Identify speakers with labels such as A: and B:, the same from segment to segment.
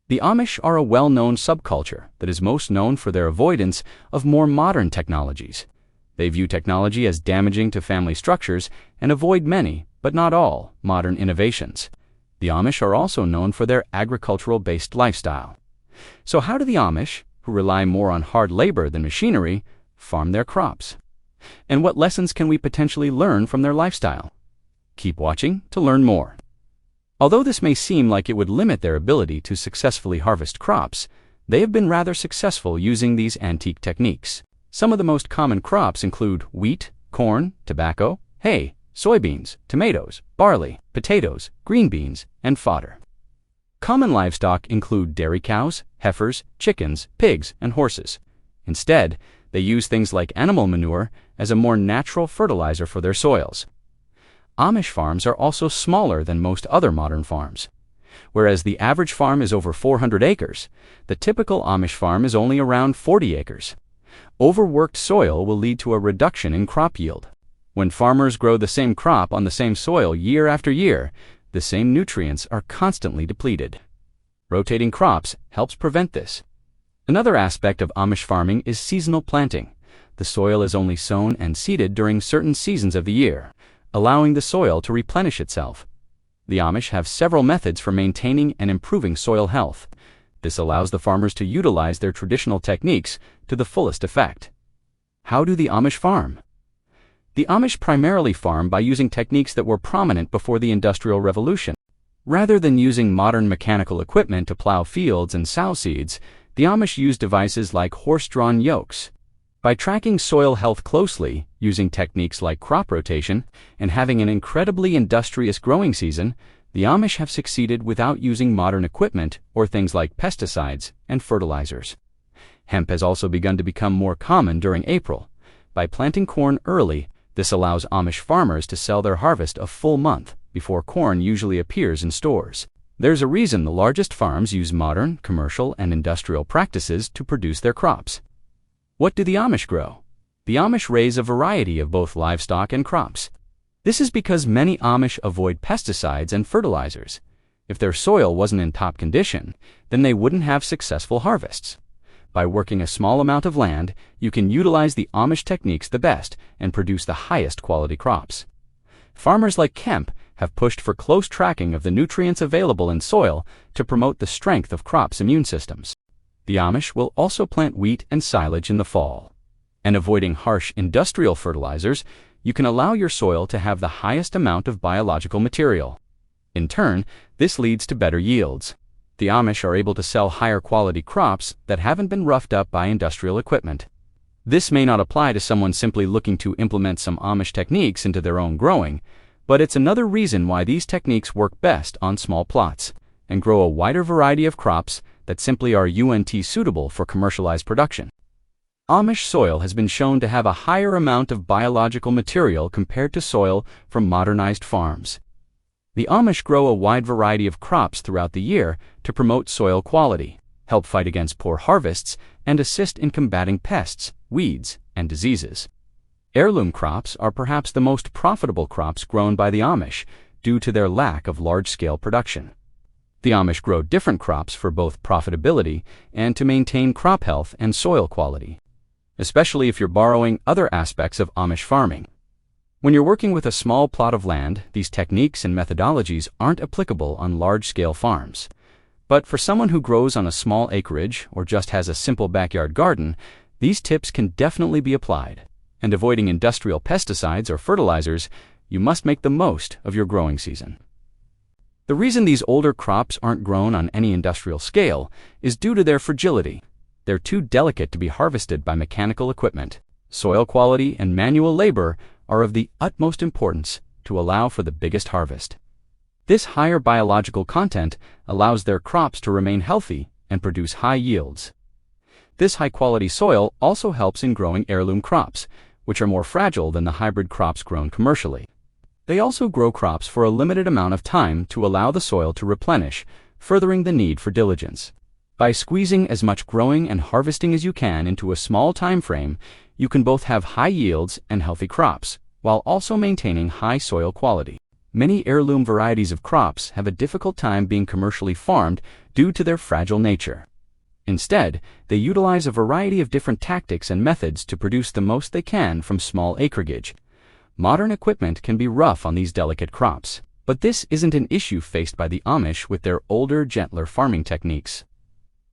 A: The Amish are a well-known subculture that is most known for their avoidance of more modern technologies. They view technology as damaging to family structures and avoid many, but not all, modern innovations. The Amish are also known for their agricultural-based lifestyle. So how do the Amish, who rely more on hard labor than machinery, farm their crops? And what lessons can we potentially learn from their lifestyle? Keep watching to learn more. Although this may seem like it would limit their ability to successfully harvest crops, they have been rather successful using these antique techniques. Some of the most common crops include wheat, corn, tobacco, hay, soybeans, tomatoes, barley, potatoes, green beans, and fodder. Common livestock include dairy cows, heifers, chickens, pigs, and horses. Instead, they use things like animal manure as a more natural fertilizer for their soils. Amish farms are also smaller than most other modern farms. Whereas the average farm is over 400 acres, the typical Amish farm is only around 40 acres. Overworked soil will lead to a reduction in crop yield. When farmers grow the same crop on the same soil year after year, the same nutrients are constantly depleted. Rotating crops helps prevent this. Another aspect of Amish farming is seasonal planting. The soil is only sown and seeded during certain seasons of the year, allowing the soil to replenish itself. The Amish have several methods for maintaining and improving soil health. This allows the farmers to utilize their traditional techniques to the fullest effect. How do the Amish farm? The Amish primarily farm by using techniques that were prominent before the Industrial Revolution. Rather than using modern mechanical equipment to plow fields and sow seeds, the Amish use devices like horse-drawn yokes. By tracking soil health closely, using techniques like crop rotation, and having an incredibly industrious growing season, the Amish have succeeded without using modern equipment or things like pesticides and fertilizers. Hemp has also begun to become more common during April. By planting corn early, this allows Amish farmers to sell their harvest a full month before corn usually appears in stores. There's a reason the largest farms use modern, commercial, and industrial practices to produce their crops. What do the Amish grow? The Amish raise a variety of both livestock and crops. This is because many Amish avoid pesticides and fertilizers. If their soil wasn't in top condition, then they wouldn't have successful harvests. By working a small amount of land, you can utilize the Amish techniques the best and produce the highest quality crops. Farmers like Kemp have pushed for close tracking of the nutrients available in soil to promote the strength of crops' immune systems. The Amish will also plant wheat and silage in the fall. And avoiding harsh industrial fertilizers, you can allow your soil to have the highest amount of biological material. In turn, this leads to better yields. The Amish are able to sell higher quality crops that haven't been roughed up by industrial equipment. This may not apply to someone simply looking to implement some Amish techniques into their own growing, but it's another reason why these techniques work best on small plots and grow a wider variety of crops that simply are suitable for commercialized production. Amish soil has been shown to have a higher amount of biological material compared to soil from modernized farms. The Amish grow a wide variety of crops throughout the year to promote soil quality, help fight against poor harvests, and assist in combating pests, weeds, and diseases. Heirloom crops are perhaps the most profitable crops grown by the Amish due to their lack of large-scale production. The Amish grow different crops for both profitability and to maintain crop health and soil quality, especially if you're borrowing other aspects of Amish farming. When you're working with a small plot of land, these techniques and methodologies aren't applicable on large-scale farms. But for someone who grows on a small acreage or just has a simple backyard garden, these tips can definitely be applied. And avoiding industrial pesticides or fertilizers, you must make the most of your growing season. The reason these older crops aren't grown on any industrial scale is due to their fragility. They're too delicate to be harvested by mechanical equipment. Soil quality and manual labor are of the utmost importance to allow for the biggest harvest. This higher biological content allows their crops to remain healthy and produce high yields. This high-quality soil also helps in growing heirloom crops, which are more fragile than the hybrid crops grown commercially. They also grow crops for a limited amount of time to allow the soil to replenish, furthering the need for diligence. By squeezing as much growing and harvesting as you can into a small time frame, you can both have high yields and healthy crops, while also maintaining high soil quality. Many heirloom varieties of crops have a difficult time being commercially farmed due to their fragile nature. Instead, they utilize a variety of different tactics and methods to produce the most they can from small acreage. Modern equipment can be rough on these delicate crops, but this isn't an issue faced by the Amish with their older, gentler farming techniques.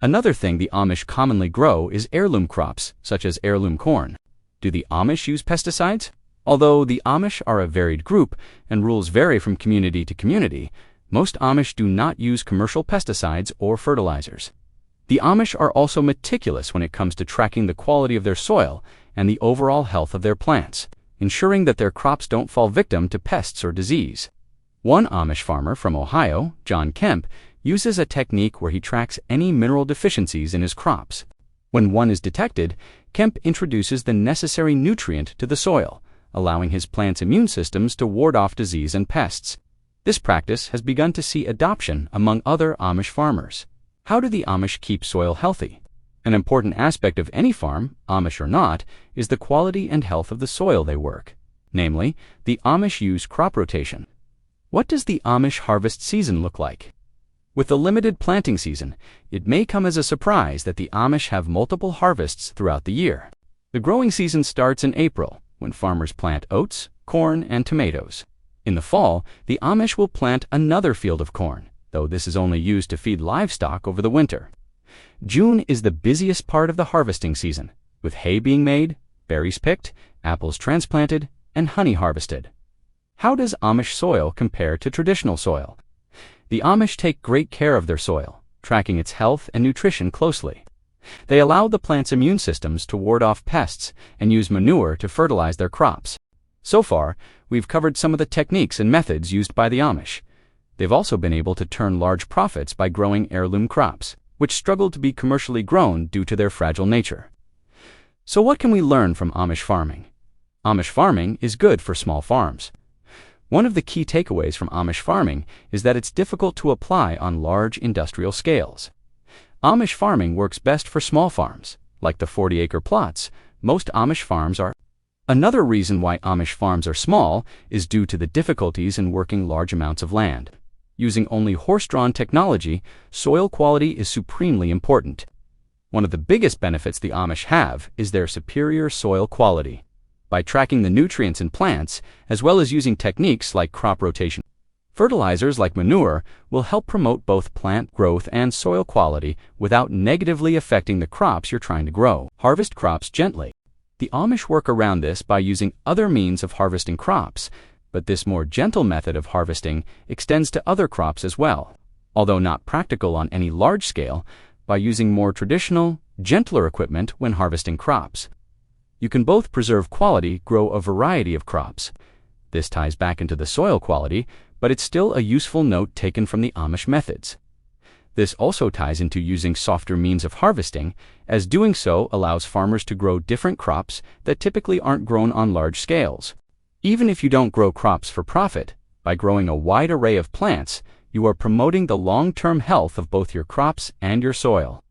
A: Another thing the Amish commonly grow is heirloom crops, such as heirloom corn. Do the Amish use pesticides? Although the Amish are a varied group and rules vary from community to community, most Amish do not use commercial pesticides or fertilizers. The Amish are also meticulous when it comes to tracking the quality of their soil and the overall health of their plants, ensuring that their crops don't fall victim to pests or disease. One Amish farmer from Ohio, John Kemp, uses a technique where he tracks any mineral deficiencies in his crops. When one is detected, Kemp introduces the necessary nutrient to the soil, allowing his plant's immune systems to ward off disease and pests. This practice has begun to see adoption among other Amish farmers. How do the Amish keep soil healthy? An important aspect of any farm, Amish or not, is the quality and health of the soil they work. Namely, the Amish use crop rotation. What does the Amish harvest season look like? With the limited planting season, it may come as a surprise that the Amish have multiple harvests throughout the year. The growing season starts in April, when farmers plant oats, corn, and tomatoes. In the fall, the Amish will plant another field of corn, though this is only used to feed livestock over the winter. June is the busiest part of the harvesting season, with hay being made, berries picked, apples transplanted, and honey harvested. How does Amish soil compare to traditional soil? The Amish take great care of their soil, tracking its health and nutrition closely. They allow the plant's immune systems to ward off pests and use manure to fertilize their crops. So far, we've covered some of the techniques and methods used by the Amish. They've also been able to turn large profits by growing heirloom crops, which struggle to be commercially grown due to their fragile nature. So what can we learn from Amish farming? Amish farming is good for small farms. One of the key takeaways from Amish farming is that it's difficult to apply on large industrial scales. Amish farming works best for small farms, like the 40-acre plots most Amish farms are. Another reason why Amish farms are small is due to the difficulties in working large amounts of land. Using only horse-drawn technology, soil quality is supremely important. One of the biggest benefits the Amish have is their superior soil quality. By tracking the nutrients in plants, as well as using techniques like crop rotation, fertilizers like manure will help promote both plant growth and soil quality without negatively affecting the crops you're trying to grow. Harvest crops gently. The Amish work around this by using other means of harvesting crops, but this more gentle method of harvesting extends to other crops as well. Although not practical on any large scale, by using more traditional, gentler equipment when harvesting crops. You can both preserve quality, grow a variety of crops. This ties back into the soil quality, but it's still a useful note taken from the Amish methods. This also ties into using softer means of harvesting, as doing so allows farmers to grow different crops that typically aren't grown on large scales. Even if you don't grow crops for profit, by growing a wide array of plants, you are promoting the long-term health of both your crops and your soil.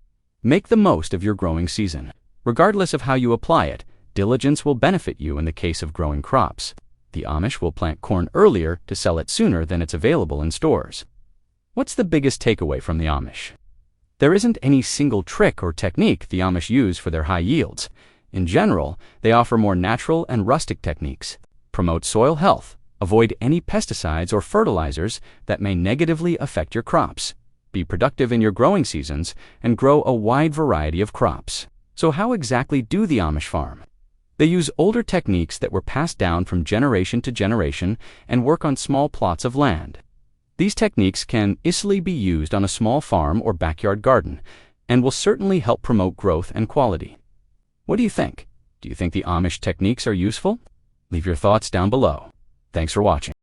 A: Make the most of your growing season. Regardless of how you apply it, diligence will benefit you in the case of growing crops. The Amish will plant corn earlier to sell it sooner than it's available in stores. What's the biggest takeaway from the Amish? There isn't any single trick or technique the Amish use for their high yields. In general, they offer more natural and rustic techniques, promote soil health, avoid any pesticides or fertilizers that may negatively affect your crops, be productive in your growing seasons, and grow a wide variety of crops. So how exactly do the Amish farm? They use older techniques that were passed down from generation to generation and work on small plots of land. These techniques can easily be used on a small farm or backyard garden and will certainly help promote growth and quality. What do you think? Do you think the Amish techniques are useful? Leave your thoughts down below. Thanks for watching.